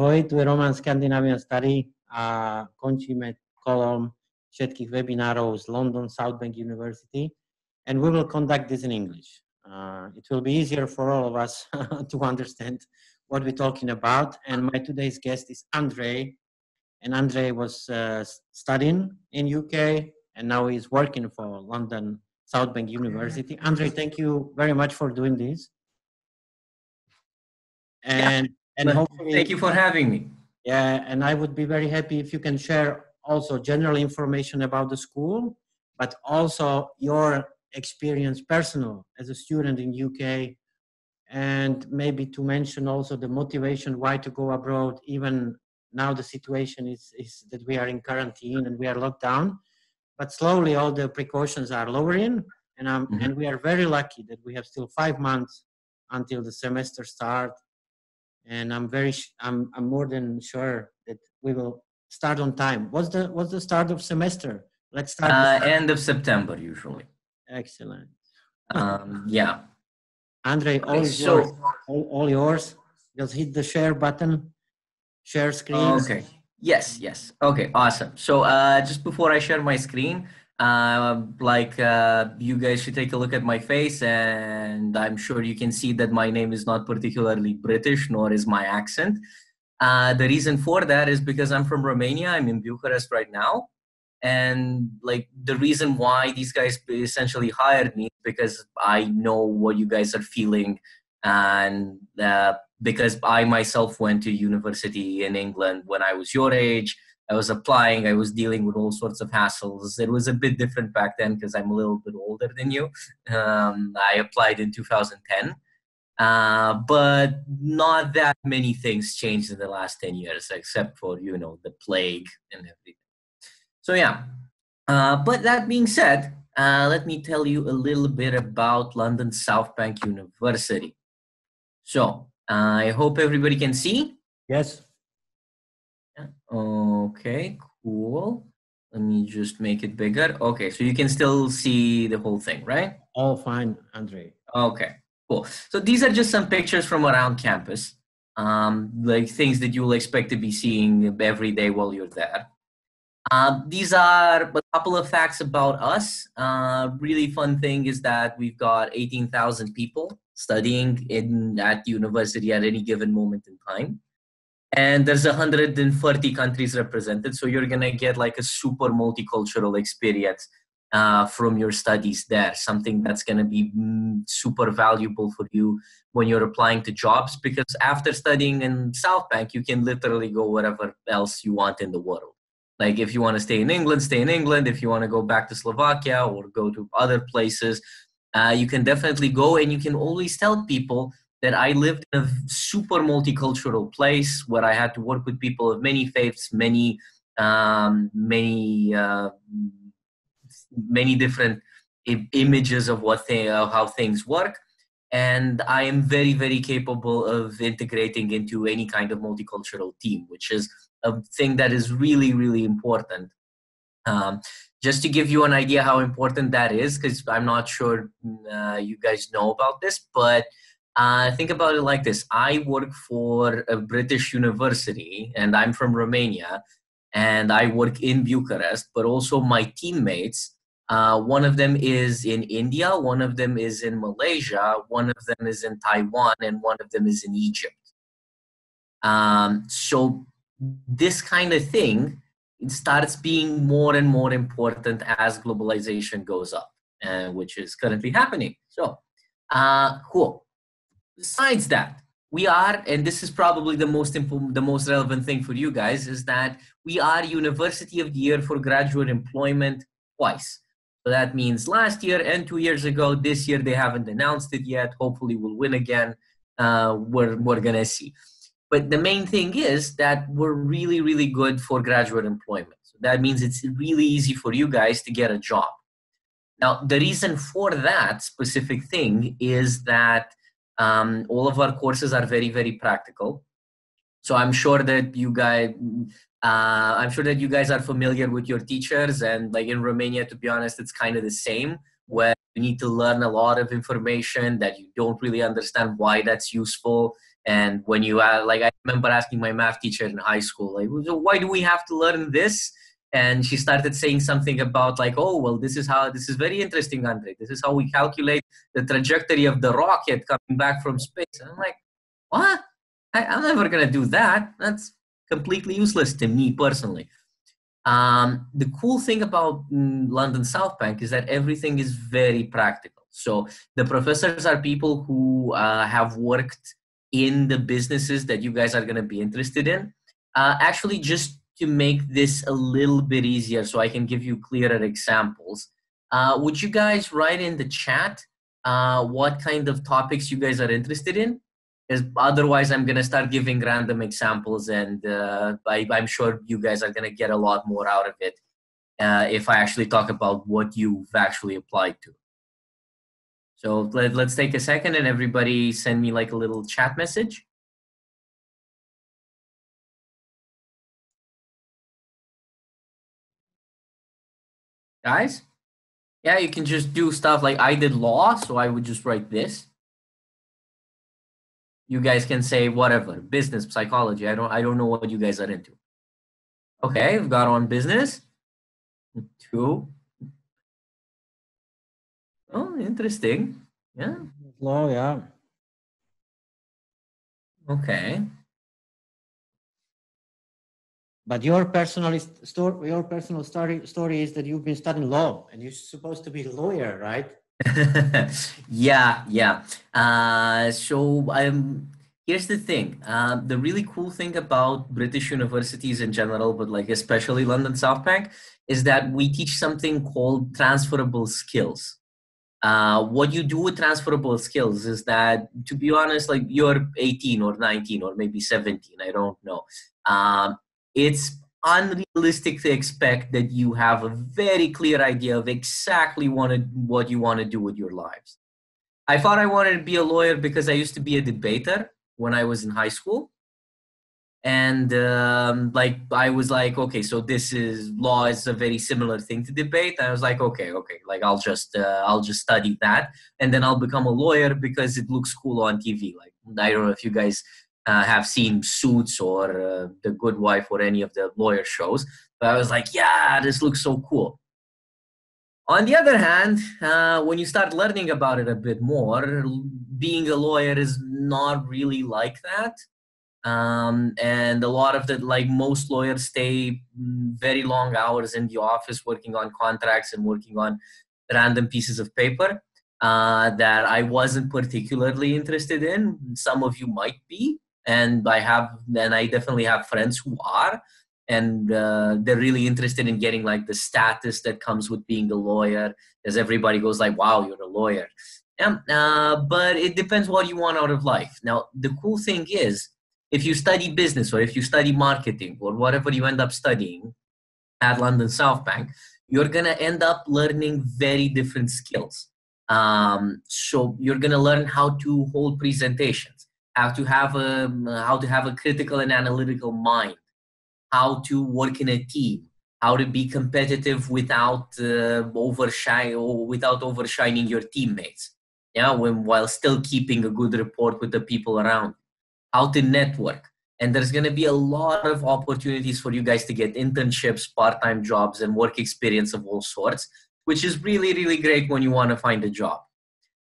Ahoj, tu je Roman Scandinavian Study a končíme kolom všetkých webinárov z London South Bank University, and we will conduct this in English. It will be easier for all of us to understand what we're talking about, and my today's guest is Andre, and Andre was studying in UK, and now he's working for London South Bank University. Andre, thank you very much for doing this. And hopefully, thank you for having me. Yeah, and I would be very happy if you can share also general information about the school, but also your experience personal as a student in UK, and maybe to mention also the motivation why to go abroad. Even now the situation is that we are in quarantine and we are locked down, but slowly all the precautions are lowering, and and we are very lucky that we have still 5 months until the semester starts. And I'm more than sure that we will start on time. What's the start of semester? Let's start. End of September usually. Excellent. Yeah. Andre, all yours. Just hit the share button, share screen. Okay. Yes. Okay. Awesome. So just before I share my screen, you guys should take a look at my face, and I'm sure you can see that my name is not particularly British, nor is my accent. The reason for that is because I'm from Romania. I'm in Bucharest right now, and the reason why these guys essentially hired me is because I know what you guys are feeling, and because I myself went to university in England when I was your age. I was applying, I was dealing with all sorts of hassles. It was a bit different back then because I'm a little bit older than you. I applied in 2010, but not that many things changed in the last 10 years, except for, the plague and everything. So yeah, but that being said, let me tell you a little bit about London South Bank University. So I hope everybody can see. Yes. Okay, cool. Let me just make it bigger. Okay, so you can still see the whole thing, right? All fine, Andre. Okay, cool. So these are just some pictures from around campus, things that you'll expect to be seeing every day while you're there. These are a couple of facts about us. Really fun thing is that we've got 18,000 people studying at the university at any given moment in time. And there's 130 countries represented, so you're gonna get a super multicultural experience from your studies there, something that's gonna be super valuable for you when you're applying to jobs, because after studying in South Bank, you can literally go wherever else you want in the world. Like if you wanna stay in England, stay in England. If you wanna go back to Slovakia or go to other places, you can definitely go, and you can always tell people that I lived in a super multicultural place where I had to work with people of many faiths, many different images of how things work, and I am very, very capable of integrating into any kind of multicultural team, which is a thing that is really, really important. Just to give you an idea how important that is, because I'm not sure you guys know about this, but think about it like this. I work for a British university, and I'm from Romania, and I work in Bucharest, but also my teammates, one of them is in India, one of them is in Malaysia, one of them is in Taiwan, and one of them is in Egypt. So this kind of thing, it starts being more and more important as globalization goes up, which is currently happening. So, cool. Besides that, we are, and this is probably the most relevant thing for you guys, is that we are University of the Year for graduate employment twice. So that means last year and 2 years ago. This year they haven't announced it yet. Hopefully we'll win again. We're gonna see. But the main thing is that we're really, really good for graduate employment. So that means it's really easy for you guys to get a job. Now, the reason for that specific thing is that all of our courses are very, very practical. So I'm sure that you guys are familiar with your teachers, and in Romania, to be honest, it's kind of the same, where you need to learn a lot of information that you don't really understand why that's useful. And when you like, I remember asking my math teacher in high school, like, so why do we have to learn this? And she started saying something about like, oh, well, this is very interesting, Andre. This is how we calculate the trajectory of the rocket coming back from space. And I'm like, what? I'm never going to do that. That's completely useless to me personally. The cool thing about London South Bank is that everything is very practical. So the professors are people who have worked in the businesses that you guys are going to be interested in. Actually, just to make this a little bit easier so I can give you clearer examples, would you guys write in the chat what kind of topics you guys are interested in? Because otherwise I'm going to start giving random examples, and I'm sure you guys are going to get a lot more out of it if I actually talk about what you've actually applied to. So let's take a second and everybody send me like a little chat message. Guys? Yeah, you can just do stuff like I did law, so I would just write this. You guys can say whatever, business, psychology. I don't know what you guys are into. Okay, we've got on business. 2. Oh, interesting. Yeah. Law, yeah. Okay. But your personal story is that you've been studying law and you're supposed to be a lawyer, right? Yeah. So here's the thing. The really cool thing about British universities in general, but like especially London South Bank, is that we teach something called transferable skills. What you do with transferable skills is that, to be honest, like you're 18 or 19 or maybe 17, I don't know. It's unrealistic to expect that you have a very clear idea of exactly what you want to do with your lives. I thought I wanted to be a lawyer because I used to be a debater when I was in high school. And like I was like, okay, so law is a very similar thing to debate. And I was like, okay, like I'll just study that, and then I'll become a lawyer because it looks cool on TV. Like I don't know if you guys have seen Suits or The Good Wife or any of the lawyer shows, but I was like, yeah, this looks so cool. On the other hand, when you start learning about it a bit more, being a lawyer is not really like that. And a lot of like most lawyers stay very long hours in the office working on contracts and working on random pieces of paper that I wasn't particularly interested in. Some of you might be, and I definitely have friends who are, and they're really interested in getting like the status that comes with being a lawyer, as everybody goes like, wow, you're a lawyer. Yeah, but it depends what you want out of life. Now, the cool thing is, if you study business or if you study marketing or whatever you end up studying at London South Bank, you're going to end up learning very different skills. So you're going to learn how to hold presentations, how to have a critical and analytical mind, how to work in a team, how to be competitive without overshining your teammates, while still keeping a good rapport with the people around, how to network. And there's going to be a lot of opportunities for you guys to get internships, part-time jobs, and work experience of all sorts, which is really, really great when you want to find a job.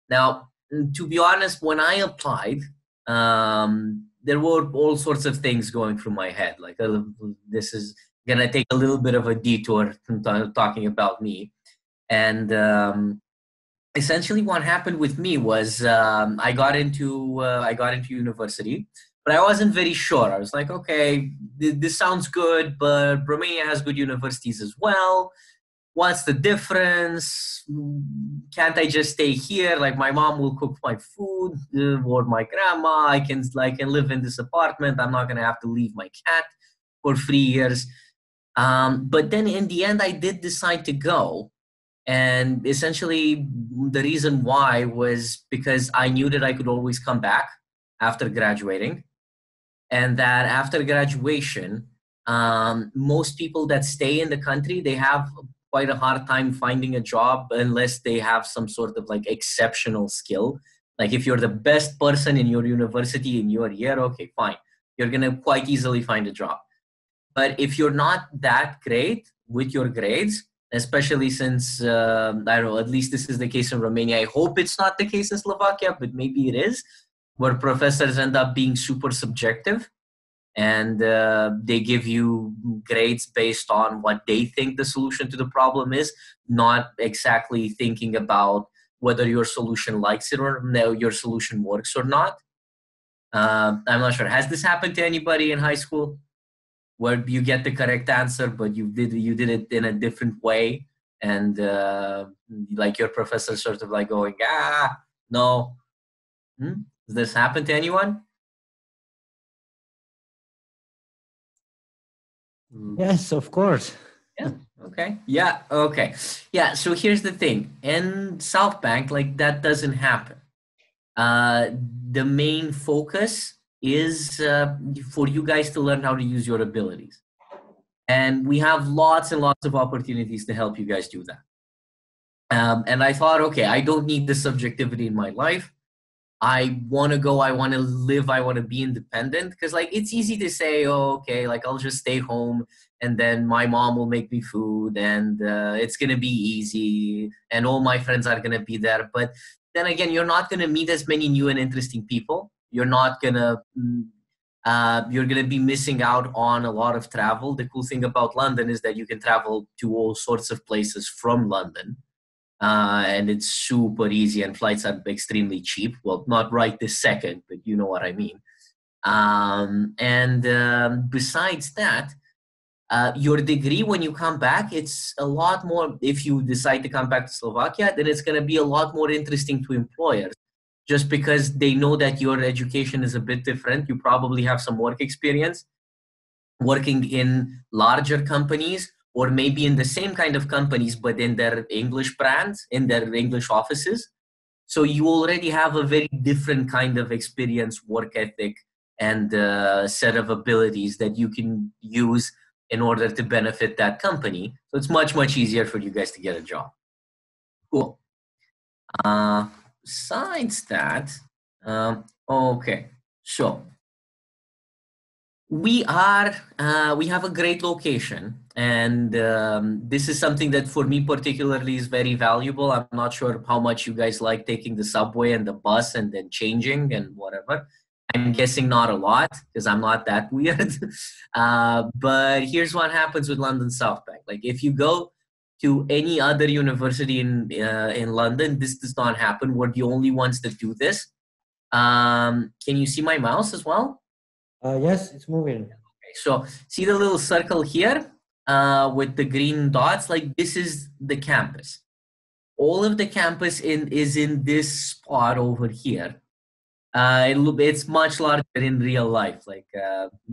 Now, to be honest, when I applied, there were all sorts of things going through my head. Like, this is going to take a little bit of a detour talking about me. And essentially what happened with me was I got into university, but I wasn't very sure. I was like, okay, this sounds good, but Romania has good universities as well. What's the difference? Can't I just stay here? Like my mom will cook my food, or my grandma. I can live in this apartment. I'm not going to have to leave my cat for 3 years. But then in the end, I did decide to go. And essentially the reason why was because I knew that I could always come back after graduating. And that after graduation, most people that stay in the country, they have quite a hard time finding a job unless they have some sort of like exceptional skill Like if you're the best person in your university in your year, okay, fine. You're going to quite easily find a job. But if you're not that great with your grades, especially since, I don't know, at least this is the case in Romania. I hope it's not the case in Slovakia, but maybe it is, where professors end up being super subjective and they give you grades based on what they think the solution to the problem is, not exactly thinking about whether your solution likes it or no, your solution works or not. I'm not sure. Has this happened to anybody in high school where you get the correct answer, but you did it in a different way, and like your professor sort of like going, no. Does this happen to anyone? Yes, of course. Yeah. Okay. Yeah. Okay. Yeah. So here's the thing. In South Bank, like that doesn't happen. The main focus is for you guys to learn how to use your abilities. And we have lots and lots of opportunities to help you guys do that. And I thought, okay, I don't need this subjectivity in my life. I want to go, I want to live, I want to be independent. Because like it's easy to say, oh, okay, like I'll just stay home and then my mom will make me food and it's going to be easy and all my friends are going to be there. But then again, you're not going to meet as many new and interesting people. You're not going to, you're going to be missing out on a lot of travel. The cool thing about London is that you can travel to all sorts of places from London. And it's super easy and flights are extremely cheap. Well, not right this second, but you know what I mean. Besides that, your degree, when you come back, it's a lot more, if you decide to come back to Slovakia, then it's going to be a lot more interesting to employers just because they know that your education is a bit different. You probably have some work experience working in larger companies or maybe in the same kind of companies, but in their English brands, in their English offices. So you already have a very different kind of experience, work ethic, and set of abilities that you can use in order to benefit that company. So it's much, much easier for you guys to get a job. Cool. Besides that, okay, so we have a great location, and this is something that for me particularly is very valuable. I'm not sure how much you guys like taking the subway and the bus and then changing and whatever. I'm guessing not a lot because I'm not that weird. But here's what happens with London South Bank. Like if you go to any other university in London, this does not happen. We're the only ones that do this. Can you see my mouse as well? Yes, it's moving. Okay, so see the little circle here with the green dots? Like this is the campus. All of the campus is in this spot over here. It's much larger in real life. Like,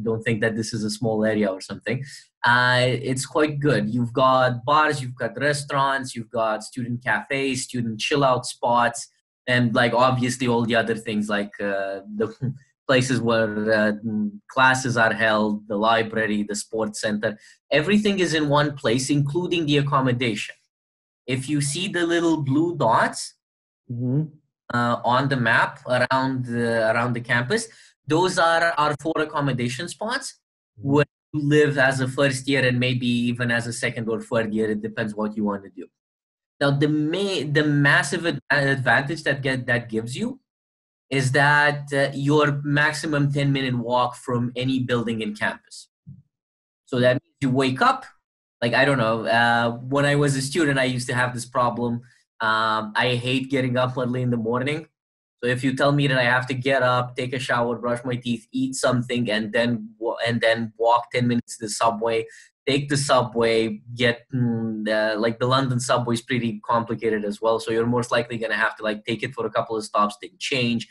don't think that this is a small area or something. It's quite good. You've got bars, you've got restaurants, you've got student cafes, student chill out spots, and like obviously all the other things like the places where classes are held, the library, the sports center. Everything is in one place, including the accommodation. If you see the little blue dots, on the map around the campus, those are our 4 accommodation spots where you live as a first year and maybe even as a second or third year. It depends what you want to do. Now, the massive advantage that gives you is that your maximum 10-minute walk from any building in campus. So that means you wake up, like, I don't know, when I was a student, I used to have this problem. I hate getting up early in the morning. So if you tell me that I have to get up, take a shower, brush my teeth, eat something, and then walk 10 minutes to the subway, take the subway, like the London subway is pretty complicated as well. So you're most likely going to have to like take it for a couple of stops, then change,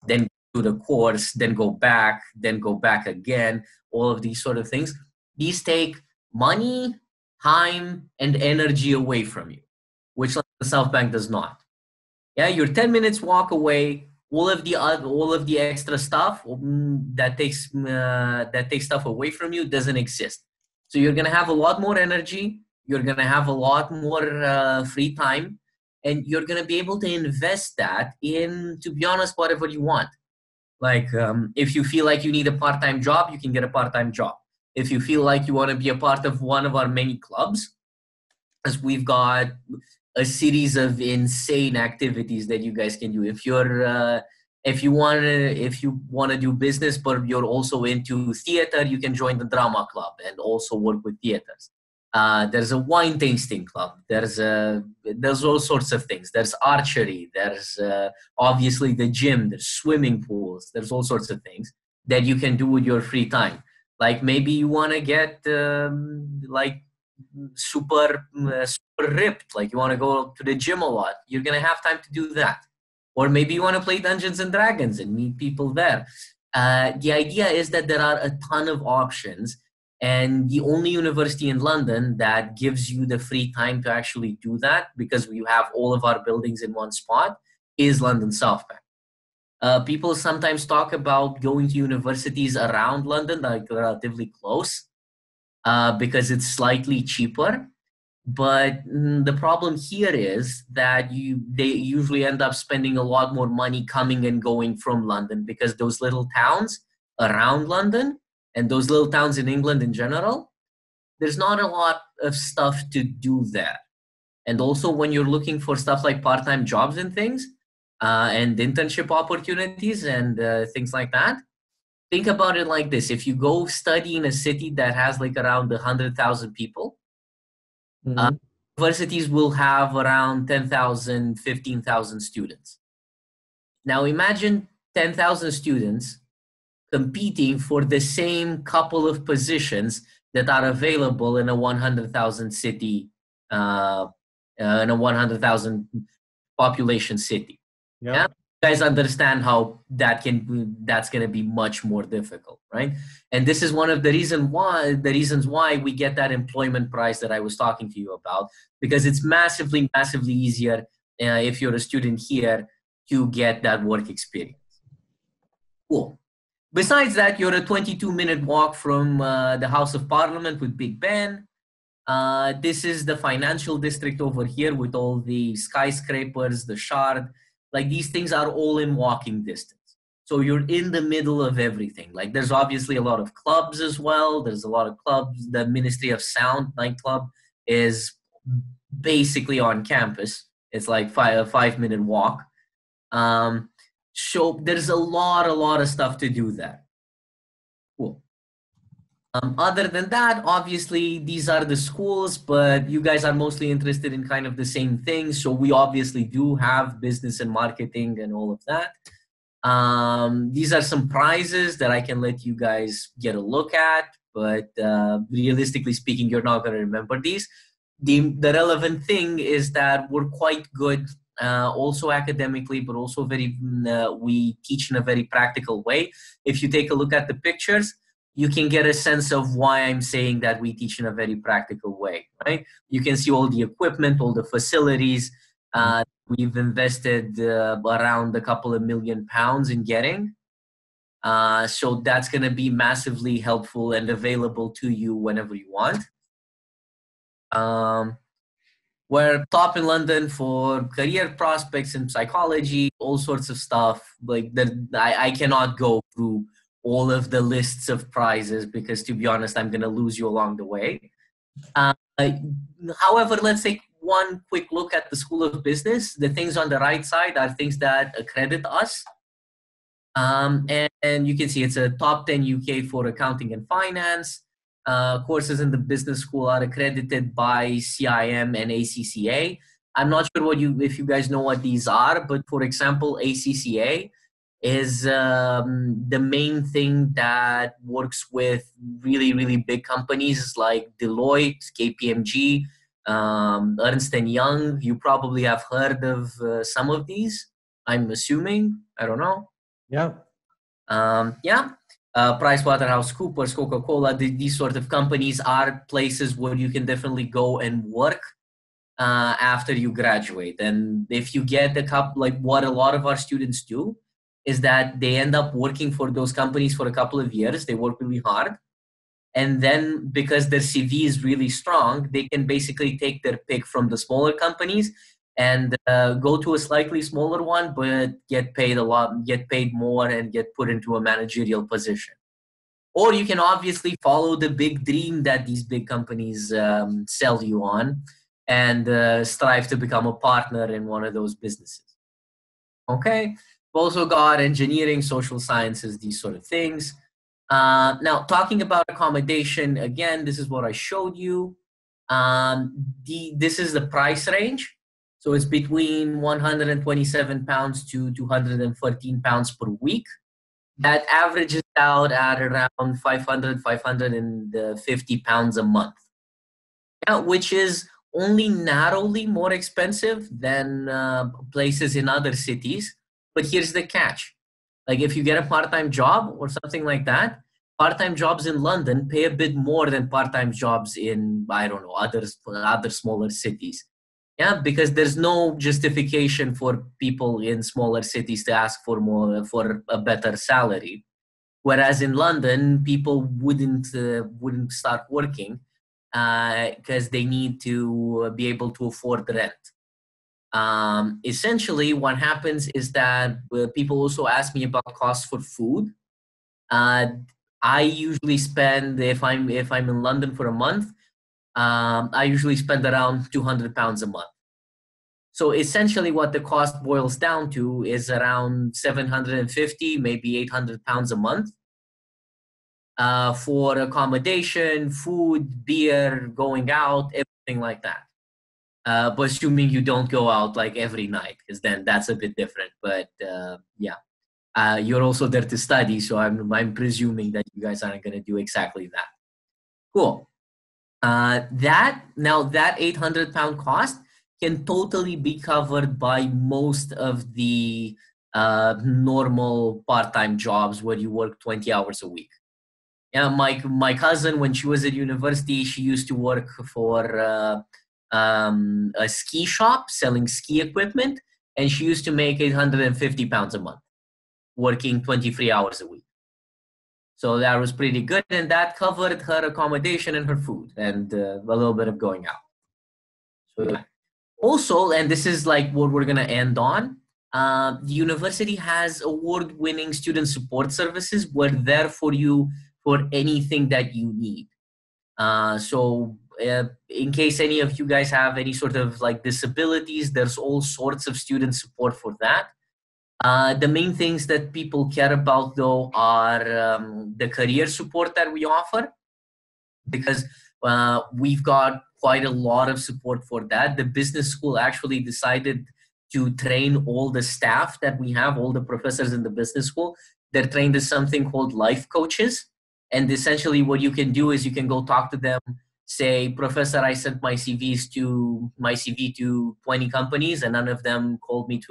then do the course, then go back again, all of these sort of things. These take money, time, and energy away from you, which the South Bank does not. Yeah, you're 10 minutes walk away. All of the extra stuff that takes stuff away from you doesn't exist. So you're gonna have a lot more energy. You're gonna have a lot more free time, and you're going to be able to invest that in, to be honest, whatever you want. Like if you feel like you need a part-time job, you can get a part-time job. If you feel like you want to be a part of one of our many clubs, as we've got a series of insane activities that you guys can do. If you want to do business, but you're also into theater, you can join the drama club and also work with theaters. There's a wine tasting club. There's all sorts of things. There's archery. There's obviously the gym. There's swimming pools. There's all sorts of things that you can do with your free time. Like maybe you want to get like super ripped. Like you want to go to the gym a lot. You're gonna have time to do that. Or maybe you want to play Dungeons and Dragons and meet people there. The idea is that there are a ton of options. And the only university in London that gives you the free time to actually do that, because we have all of our buildings in one spot, is London South Bank. People sometimes talk about going to universities around London, like relatively close, because it's slightly cheaper. But the problem here is that they usually end up spending a lot more money coming and going from London, because those little towns around London, and those little towns in England in general, there's not a lot of stuff to do there. And also when you're looking for stuff like part-time jobs and things, and internship opportunities and things like that, think about it like this. If you go study in a city that has like around 100,000 people, universities will have around 10,000, 15,000 students. Now imagine 10,000 students competing for the same couple of positions that are available in a 100,000 city, in a 100,000 population city. Yeah. You guys understand how that's going to be much more difficult, right? And this is one of the reasons why we get that employment price that I was talking to you about, because it's massively, massively easier if you're a student here to get that work experience. Cool. Besides that, you're a 22-minute walk from the House of Parliament with Big Ben. This is the financial district over here with all the skyscrapers, the Shard. Like these things are all in walking distance. So you're in the middle of everything. Like there's obviously a lot of clubs as well. There's a lot of clubs. The Ministry of Sound nightclub is basically on campus. It's like a 5-minute walk. So there's a lot of stuff to do there. Cool. Other than that, obviously, these are the schools, but you guys are mostly interested in kind of the same things. So we obviously do have business and marketing and all of that. These are some prizes that I can let you guys get a look at, but realistically speaking, you're not going to remember these. The relevant thing is that we're quite good also academically, but also we teach in a very practical way. If you take a look at the pictures, you can get a sense of why I'm saying that we teach in a very practical way, right? You can see all the equipment, all the facilities. We've invested around a couple of £1 million in getting. So that's going to be massively helpful and available to you whenever you want. We're top in London for career prospects in psychology, all sorts of stuff. Like I cannot go through all of the lists of prizes because, to be honest, I'm going to lose you along the way. However, let's take one quick look at the School of Business. The things on the right side are things that accredit us. And you can see it's a top 10 UK for accounting and finance. Courses in the business school are accredited by CIM and ACCA. I'm not sure if you guys know what these are, but for example, ACCA is the main thing that works with really, really big companies like Deloitte, KPMG, Ernst & Young. You probably have heard of some of these, I'm assuming. I don't know. Yeah. PricewaterhouseCoopers, Coca-Cola, these sort of companies are places where you can definitely go and work after you graduate. And if you get like what a lot of our students do is that they end up working for those companies for a couple of years. They work really hard. And then because their CV is really strong, they can basically take their pick from the smaller companies and go to a slightly smaller one, but get paid more and get put into a managerial position. Or you can obviously follow the big dream that these big companies sell you on and strive to become a partner in one of those businesses. Okay, we've also got engineering, social sciences, these sort of things. Now, talking about accommodation, again, this is what I showed you. This is the price range. So it's between £127 to £213 per week. That averages out at around £550 a month, which is only narrowly more expensive than places in other cities. But here's the catch. Like if you get a part-time job or something like that, part-time jobs in London pay a bit more than part-time jobs in, I don't know, other smaller cities. Yeah, because there's no justification for people in smaller cities to ask for a better salary. Whereas in London, people wouldn't start working because they need to be able to afford the rent. Essentially, what happens is that people also ask me about costs for food. I usually spend, if I'm in London for a month, I usually spend around £200 a month. So essentially what the cost boils down to is around 750, maybe £800 a month for accommodation, food, beer, going out, everything like that. But assuming you don't go out like every night, because then that's a bit different. But yeah, you're also there to study, so I'm presuming that you guys aren't going to do exactly that. Cool. That £800 cost can totally be covered by most of the normal part-time jobs where you work 20 hours a week. Yeah, my cousin, when she was at university, she used to work for a ski shop selling ski equipment, and she used to make £850 a month, working 23 hours a week. So that was pretty good, and that covered her accommodation and her food and a little bit of going out. So yeah. Also, and this is like what we're going to end on, the university has award-winning student support services. We're there for you for anything that you need. So in case any of you guys have any sort of like disabilities, there's all sorts of student support for that. The main things that people care about, though, are the career support that we offer, because we've got quite a lot of support for that. The business school actually decided to train all the staff that we have, all the professors in the business school. They're trained as something called life coaches. And essentially what you can do is you can go talk to them, say, Professor, I sent my CV to 20 companies and none of them called me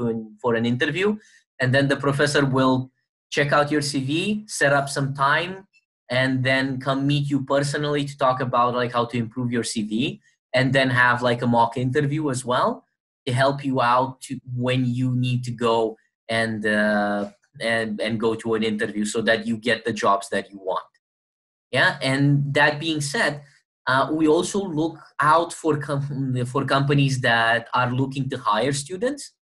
for an interview. And then the professor will check out your CV, set up some time, and then come meet you personally to talk about like how to improve your CV, and then have like a mock interview as well to help you out when you need to go and go to an interview so that you get the jobs that you want. Yeah, and that being said, we also look out for companies that are looking to hire students.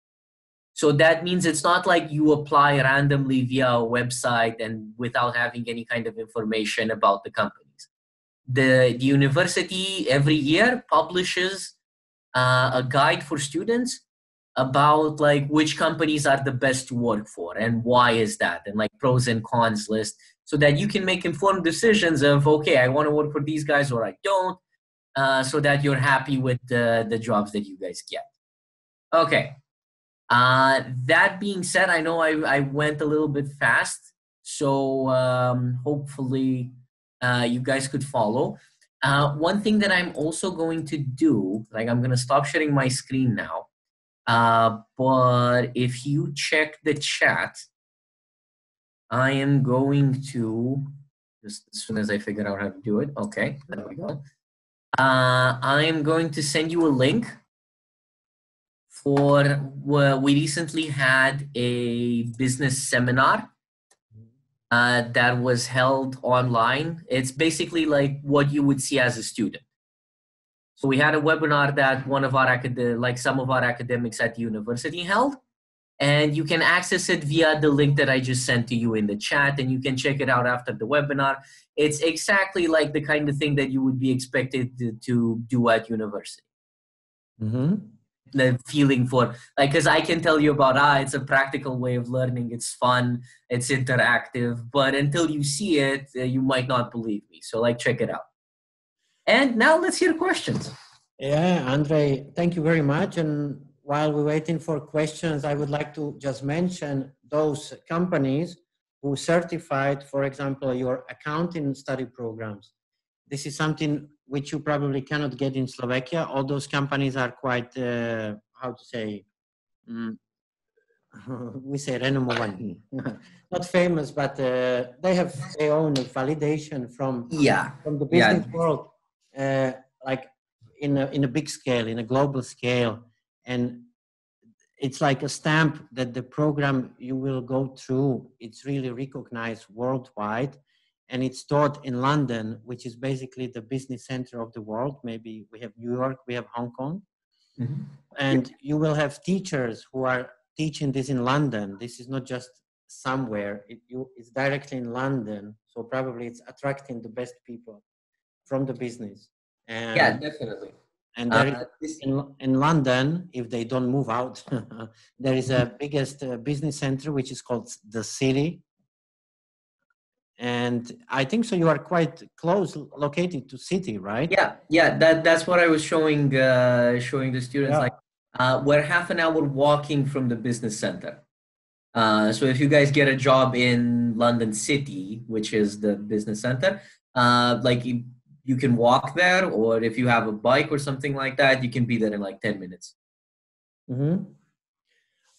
So that means it's not like you apply randomly via a website and without having any kind of information about the companies. The university every year publishes a guide for students about like which companies are the best to work for and why is that, and like pros and cons list, so that you can make informed decisions of, okay, I want to work for these guys or I don't, so that you're happy with the jobs that you guys get. Okay. That being said, I know I went a little bit fast, so hopefully you guys could follow. One thing that I'm also going to do, like I'm going to stop sharing my screen now, but if you check the chat, I am going to, just as soon as I figure out how to do it, okay, there we go. I am going to send you a link we recently had a business seminar that was held online. It's basically like what you would see as a student. So we had a webinar that one of our some of our academics at the university held, and you can access it via the link that I just sent to you in the chat, and you can check it out after the webinar. It's exactly like the kind of thing that you would be expected to do at university. The feeling for, like, because I can tell you about, it's a practical way of learning, it's fun, it's interactive, but until you see it, you might not believe me. So, like, check it out. And now let's hear questions. Yeah, Andre, thank you very much. And while we're waiting for questions, I would like to just mention those companies who certified, for example, your accounting study programs. This is something which you probably cannot get in Slovakia. All those companies are quite, how to say, we say renomovaní. Not famous, but they have their own validation from the business world, like in a big scale, in a global scale. And it's like a stamp that the program you will go through, it's really recognized worldwide. And it's taught in London, which is basically the business center of the world. Maybe we have New York, we have Hong Kong. And you will have teachers who are teaching this in London. This is not just somewhere, it's directly in London. So probably it's attracting the best people from the business. And yeah, definitely. And there is, in London, if they don't move out, there is a biggest business center, which is called the City. And I think so you are quite close located to City, right? Yeah, that's what I was showing showing the students. Like we're half an hour walking from the business center. So if you guys get a job in London City, which is the business center, like you can walk there, or if you have a bike or something like that, you can be there in like 10 minutes.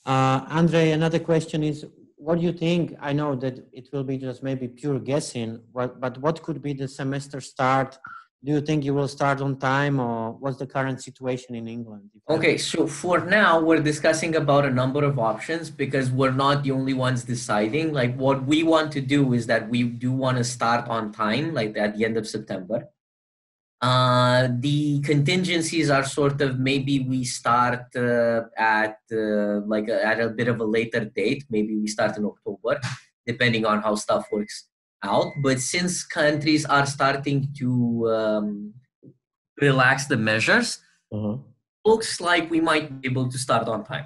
Andre, another question is, what do you think? I know that it will be just maybe pure guessing, but what could be the semester start? Do you think you will start on time, or what's the current situation in England? Okay, so for now, we're discussing about a number of options because we're not the only ones deciding. Like what we want to do is that we do want to start on time, like at the end of September. The contingencies are sort of maybe we start at a bit of a later date. Maybe we start in October, depending on how stuff works out. But since countries are starting to relax the measures, looks like we might be able to start on time.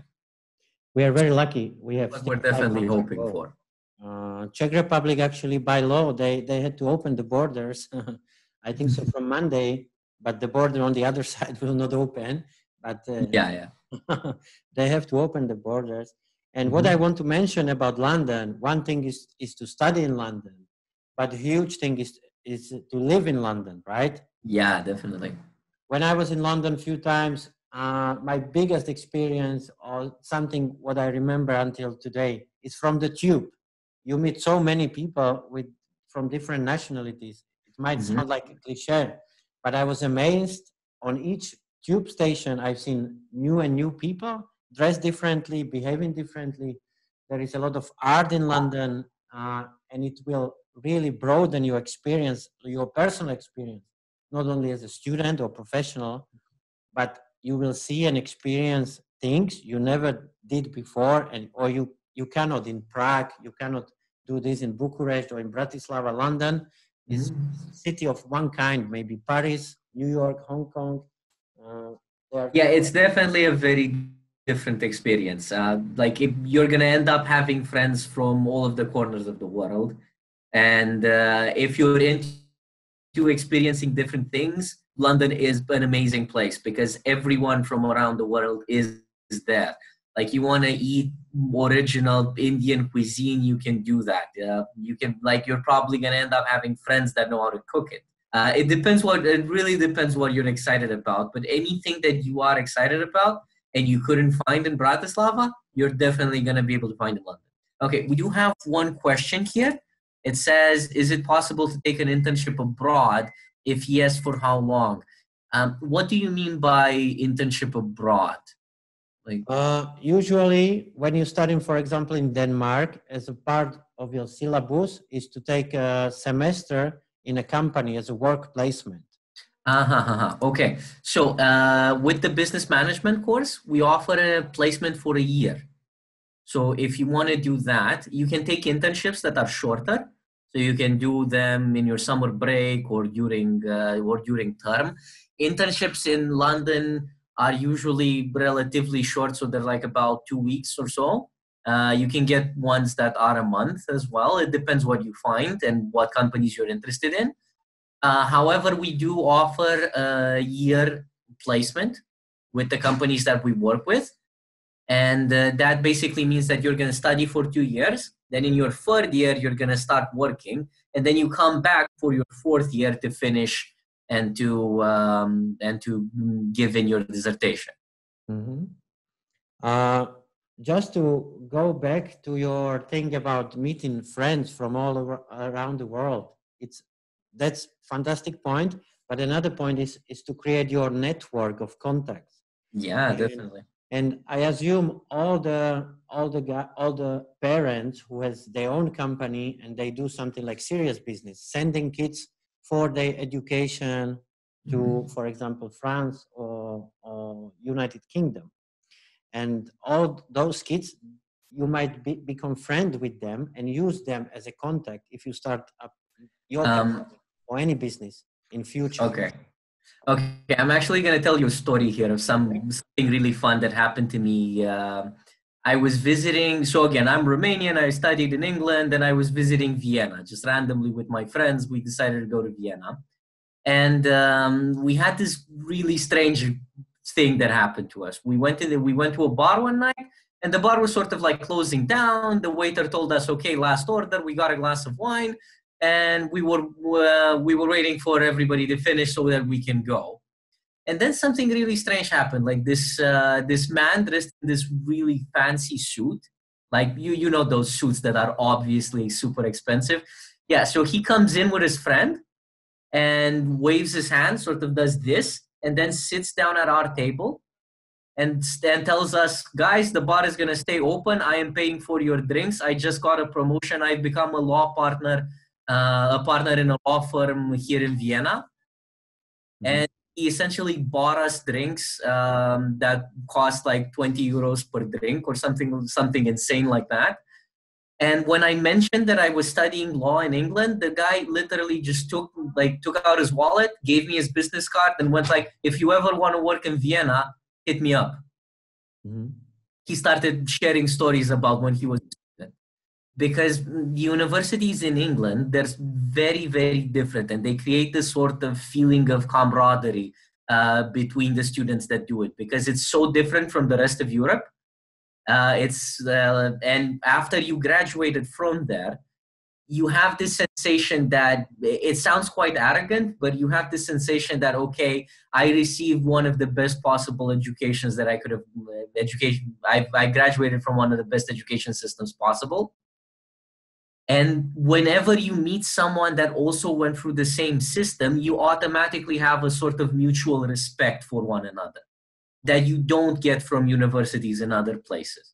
We are very lucky. We have. But we're definitely hoping for. Czech Republic actually, by law, they had to open the borders. I think so from Monday, but the border on the other side will not open. But they have to open the borders. And what I want to mention about London, one thing is to study in London, but the huge thing is to live in London, right? Yeah, definitely. When I was in London a few times, my biggest experience, or something what I remember until today, is from the tube. You meet so many people from different nationalities. It might sound like a cliche, but I was amazed. On each tube station, I've seen new people, dressed differently, behaving differently. There is a lot of art in London, and it will really broaden your experience, your personal experience, not only as a student or professional, but you will see and experience things you never did before, or you cannot in Prague, you cannot do this in Bucharest or in Bratislava. London is a city of one kind, maybe Paris, New York, Hong Kong. Yeah, it's definitely a very different experience. Like you're going to end up having friends from all of the corners of the world. And if you're into experiencing different things, London is an amazing place because everyone from around the world is there. Like you want to eat original Indian cuisine, you can do that. You can, like, you're probably going to end up having friends that know how to cook it. It really depends what you're excited about. But anything that you are excited about and you couldn't find in Bratislava, you're definitely going to be able to find in London. Okay, we do have one question here. It says, is it possible to take an internship abroad? If yes, for how long? What do you mean by internship abroad? Usually when you're studying, for example, in Denmark, as a part of your syllabus is to take a semester in a company as a work placement. Okay. So with the business management course, we offer a placement for a year. So if you want to do that, you can take internships that are shorter. So you can do them in your summer break or during term. Internships in London are usually relatively short, so they're like about 2 weeks or so. You can get ones that are a month as well. It depends what you find and what companies you're interested in. However, we do offer a year placement with the companies that we work with. And that basically means that you're going to study for 2 years. Then in your third year, you're going to start working. And then you come back for your fourth year to finish and to give in your dissertation. Mm-hmm. Just to go back to your thing about meeting friends from all around the world, that's fantastic point. But another point is to create your network of contacts. Yeah, definitely. And I assume all the parents who has their own company and they do something like serious business, sending kids for their education to, for example, France or United Kingdom. And all those kids, you might become friends with them and use them as a contact if you start up your company or any business in future. Okay, I'm actually going to tell you a story here of something really fun that happened to me. I was visiting, so again, I'm Romanian, I studied in England, and I was visiting Vienna, just randomly with my friends. We decided to go to Vienna. And we had this really strange thing that happened to us. We went to a bar one night, and the bar was sort of like closing down. The waiter told us, okay, last order. We got a glass of wine, and we were waiting for everybody to finish so that we can go. And then something really strange happened. Like this man dressed in this really fancy suit, like you know those suits that are obviously super expensive. Yeah, so he comes in with his friend and waves his hand, sort of does this, and then sits down at our table and tells us, guys, the bar is going to stay open. I am paying for your drinks. I just got a promotion. I've become a law partner, a partner in a law firm here in Vienna. And he essentially bought us drinks that cost like 20 euros per drink or something insane like that. And when I mentioned that I was studying law in England, the guy literally just took out his wallet, gave me his business card, and went like, if you ever want to work in Vienna, hit me up. He started sharing stories about when he was a student. Because universities in England, they're very, very different, and they create this sort of feeling of camaraderie between the students that do it, because it's so different from the rest of Europe. And after you graduated from there, you have this sensation that it sounds quite arrogant, but you have this sensation that, okay, I received one of the best possible educations that I could have. I graduated from one of the best education systems possible. And whenever you meet someone that also went through the same system, you automatically have a sort of mutual respect for one another that you don't get from universities in other places.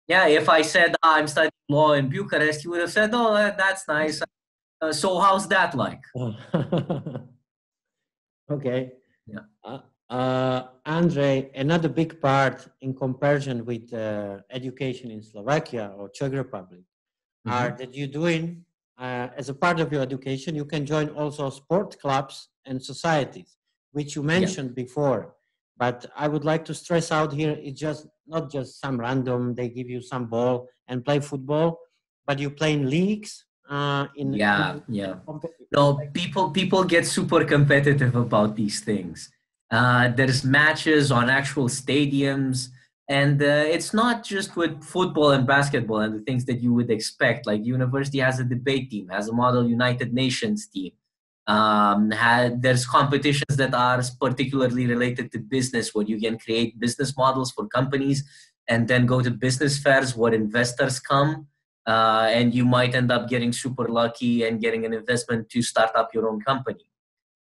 Yeah, if I said I'm studying law in Bucharest, you would have said, oh, that's nice. So how's that like? Okay. Yeah. Andre, another big part in comparison with education in Slovakia or Czech Republic are that you're doing, as a part of your education, you can join also sport clubs and societies, which you mentioned before. But I would like to stress out here, it's just not just some random, they give you some ball and play football, but you play in leagues. No, people get super competitive about these things. There's matches on actual stadiums, and it's not just with football and basketball and the things that you would expect. Like university has a debate team, has a Model United Nations team. There's competitions that are particularly related to business, where you can create business models for companies and then go to business fairs where investors come, and you might end up getting super lucky and getting an investment to start up your own company.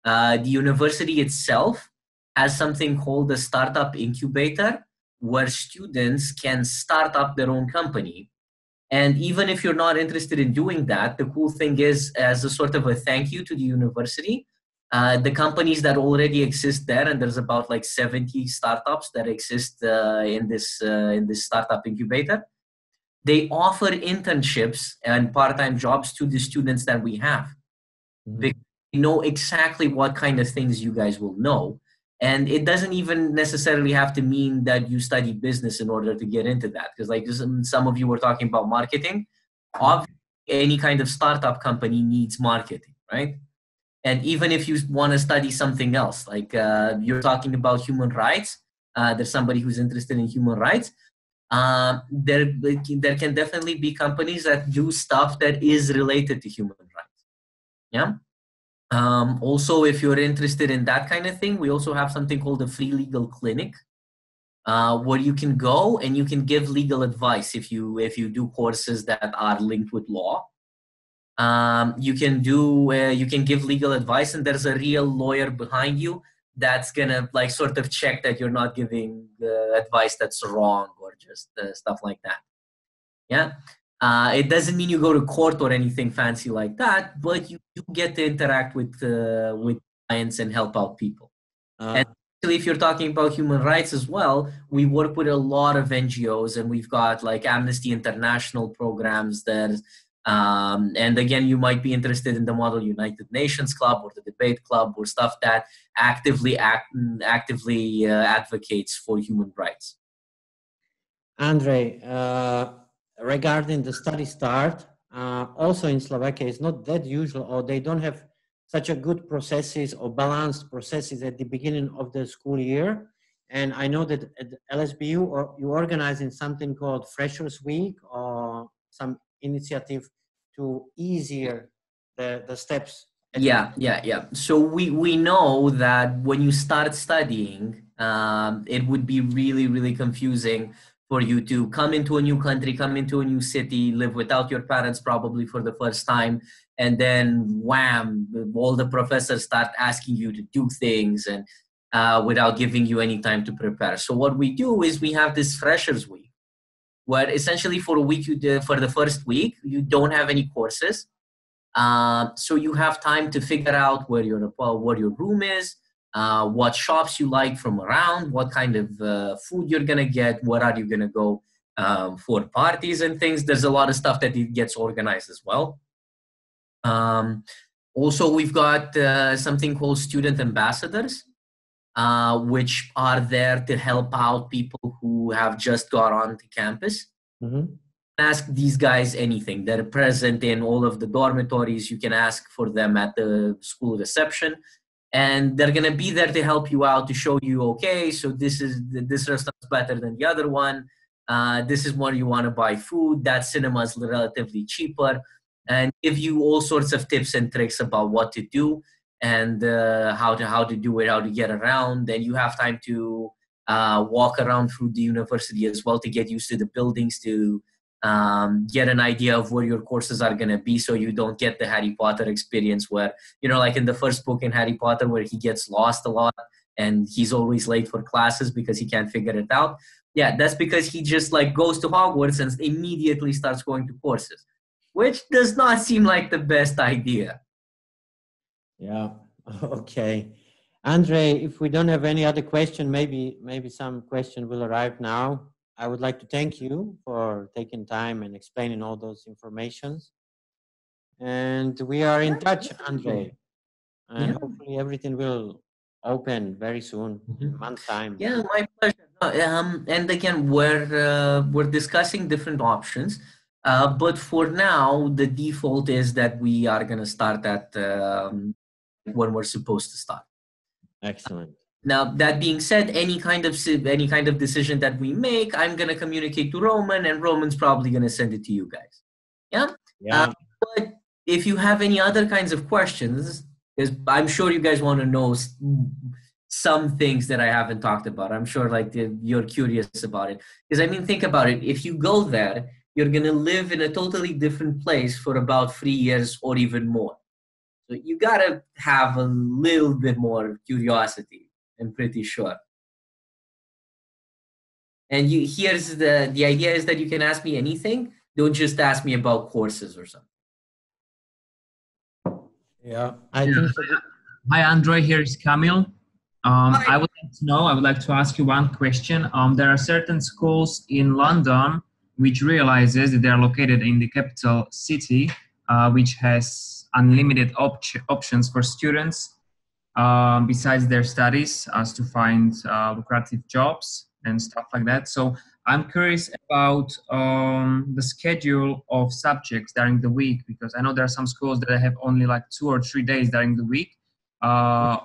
The university itself has something called a startup incubator, where students can start up their own company. And even if you're not interested in doing that, the cool thing is, as a sort of a thank you to the university, The companies that already exist there, and there's about like 70 startups that exist in this startup incubator, they offer internships and part-time jobs to the students that we have. They know exactly what kind of things you guys will know. And it doesn't even necessarily have to mean that you study business in order to get into that. Because like some of you were talking about marketing. Obviously, any kind of startup company needs marketing, right? And even if you want to study something else, like you're talking about human rights, there's somebody who's interested in human rights. There can definitely be companies that do stuff that is related to human rights. Yeah. Also, if you're interested in that kind of thing, we also have something called a free legal clinic, where you can go and you can give legal advice if you do courses that are linked with law. You can give legal advice, and there's a real lawyer behind you that's gonna like sort of check that you're not giving advice that's wrong or just stuff like that. Yeah. It doesn't mean you go to court or anything fancy like that, but you get to interact with clients and help out people. And actually, if you're talking about human rights as well, we work with a lot of NGOs, and we've got like Amnesty International programs that, and again, you might be interested in the Model United Nations Club or the Debate Club or stuff that actively advocates for human rights. Andre, regarding the study start, also in Slovakia, it's not that usual, or they don't have such a good processes or balanced processes at the beginning of the school year. And I know that at LSBU, or you organizing something called Freshers Week or some initiative to easier the steps. Yeah. So we know that when you start studying, it would be really, really confusing for you to come into a new country, come into a new city, live without your parents probably for the first time, and then wham, all the professors start asking you to do things and without giving you any time to prepare. So what we do is we have this Freshers Week, where essentially for a week, for the first week, you don't have any courses. So you have time to figure out where your room is, what shops you like from around, what kind of food you're going to get, where are you going to go for parties and things. There's a lot of stuff that it gets organized as well. Also, we've got something called student ambassadors, which are there to help out people who have just got onto campus. Ask these guys anything. They're present in all of the dormitories. You can ask for them at the school reception, and they're going to be there to help you out, to show you, okay, so this restaurant's better than the other one. This is where you want to buy food. That cinema is relatively cheaper, and give you all sorts of tips and tricks about what to do and how to do it, how to get around. And you have time to walk around through the university as well to get used to the buildings, to get an idea of where your courses are going to be, so you don't get the Harry Potter experience where, like in the first book in Harry Potter, where he gets lost a lot and he's always late for classes because he can't figure it out. Yeah, that's because he just like goes to Hogwarts and immediately starts going to courses, which does not seem like the best idea. Yeah. Okay. Andre, if we don't have any other question, maybe some question will arrive now. I would like to thank you for taking time and explaining all those informations. And we are in touch, Andre. And hopefully everything will open very soon, in a month's time. Yeah, my pleasure. And again, we're discussing different options. But for now, the default is that we are going to start at when we're supposed to start. Excellent. Now, that being said, any kind of decision that we make, I'm going to communicate to Roman, and Roman's probably going to send it to you guys. Yeah? Yeah. But if you have any other kinds of questions, because I'm sure you guys want to know some things that I haven't talked about. I'm sure like you're curious about it. Because I mean, think about it. If you go there, you're going to live in a totally different place for about 3 years or even more. So you got to have a little bit more curiosity. I'm pretty sure. And here's the idea is that you can ask me anything. Don't just ask me about courses or something. Yeah, I think so. Hi, Andre. Here is Kamil. I would like to ask you one question. There are certain schools in London which realizes that they are located in the capital city, which has unlimited options for students besides their studies as to find lucrative jobs and stuff like that. So I'm curious about the schedule of subjects during the week, because I know there are some schools that have only like 2 or 3 days during the week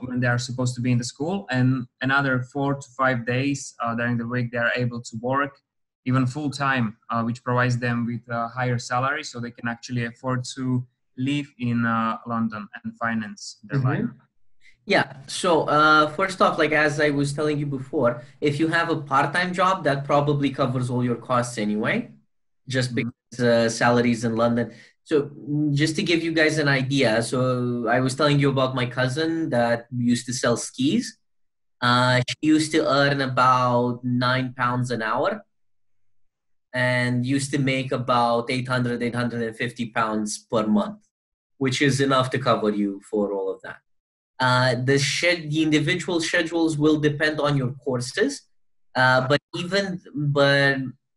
when they are supposed to be in the school, and another 4 to 5 days during the week they are able to work even full time, which provides them with a higher salary so they can actually afford to live in London and finance their life. Yeah, so first off, like as I was telling you before, if you have a part-time job, that probably covers all your costs anyway, just because salaries in London. So just to give you guys an idea, so I was telling you about my cousin that used to sell skis. She used to earn about £9 an hour and used to make about 850 pounds per month, which is enough to cover you for all of that. The individual schedules will depend on your courses, but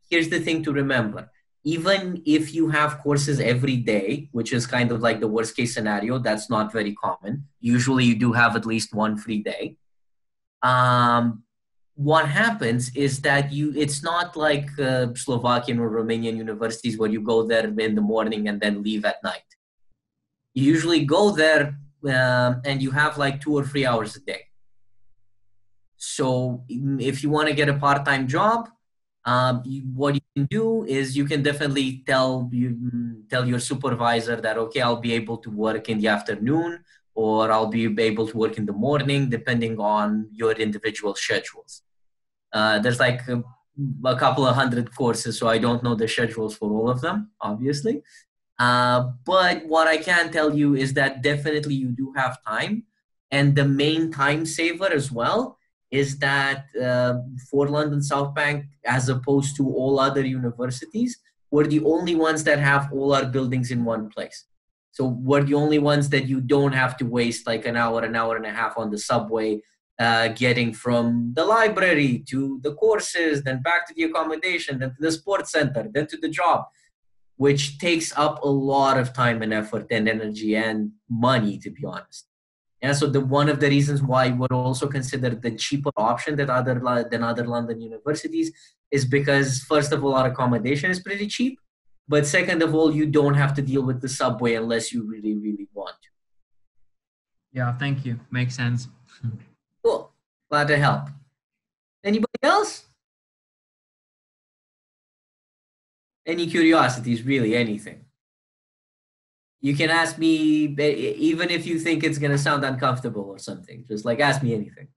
here's the thing to remember. Even if you have courses every day, which is kind of like the worst case scenario, that's not very common. Usually you do have at least one free day. What happens is that it's not like Slovakian or Romanian universities where you go there in the morning and then leave at night. You usually go there and you have like 2 or 3 hours a day. So if you want to get a part-time job, what you can do is you can definitely tell your supervisor that, okay, I'll be able to work in the afternoon, or I'll be able to work in the morning, depending on your individual schedules. There's like a couple of hundred courses, so I don't know the schedules for all of them, obviously. But what I can tell you is that definitely you do have time. And the main time saver as well is that for London South Bank, as opposed to all other universities, we're the only ones that have all our buildings in one place. So we're the only ones that you don't have to waste like an hour and a half on the subway, getting from the library to the courses, then back to the accommodation, then to the sports center, then to the job, which takes up a lot of time and effort and energy and money, to be honest. And so one of the reasons why we're also considered the cheaper option than other London universities is because, first of all, our accommodation is pretty cheap. But second of all, you don't have to deal with the subway unless you really, really want to. Yeah, thank you. Makes sense. Cool. Glad to help. Anybody else? Any curiosities, really, anything? You can ask me, even if you think it's going to sound uncomfortable or something. Just like ask me anything.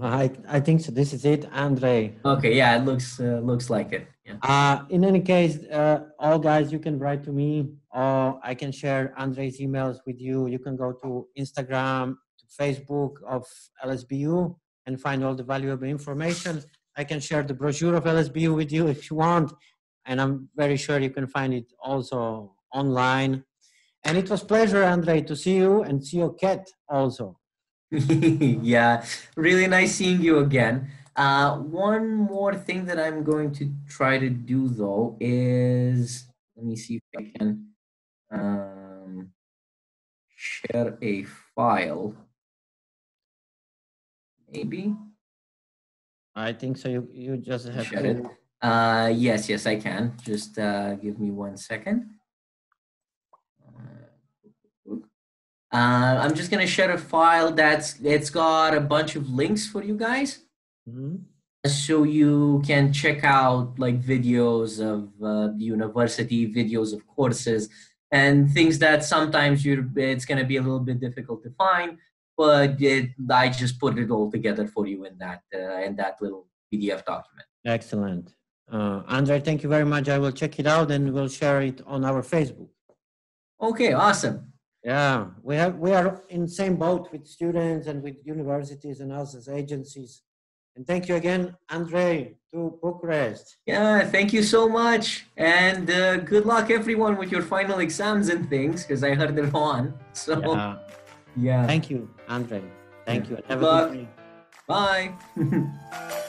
I think so. This is it, Andre. Okay, yeah, it looks like it. Yeah. In any case, all guys, you can write to me, or I can share Andre's emails with you. You can go to Instagram, to Facebook of LSBU and find all the valuable information. I can share the brochure of LSBU with you if you want, and I'm very sure you can find it also online. And it was a pleasure, Andre, to see you and see your cat also. Yeah, really nice seeing you again. One more thing that I'm going to try to do though is, let me see if I can share a file. Maybe. I think so. You just have share it. Yes, I can. Just give me 1 second. I'm just gonna share a file it's got a bunch of links for you guys, so you can check out like videos of the university, videos of courses, and things that sometimes it's gonna be a little bit difficult to find, but I just put it all together for you in that little PDF document. Excellent. Andre, thank you very much. I will check it out and we'll share it on our Facebook. Okay, awesome. Yeah, we are in the same boat with students and with universities and us as agencies. And thank you again, Andre, to Bucharest. Yeah, thank you so much. And good luck, everyone, with your final exams and things, because I heard they're on. So, yeah. Thank you, Andre. Thank you. Have Good luck. a good day. Bye.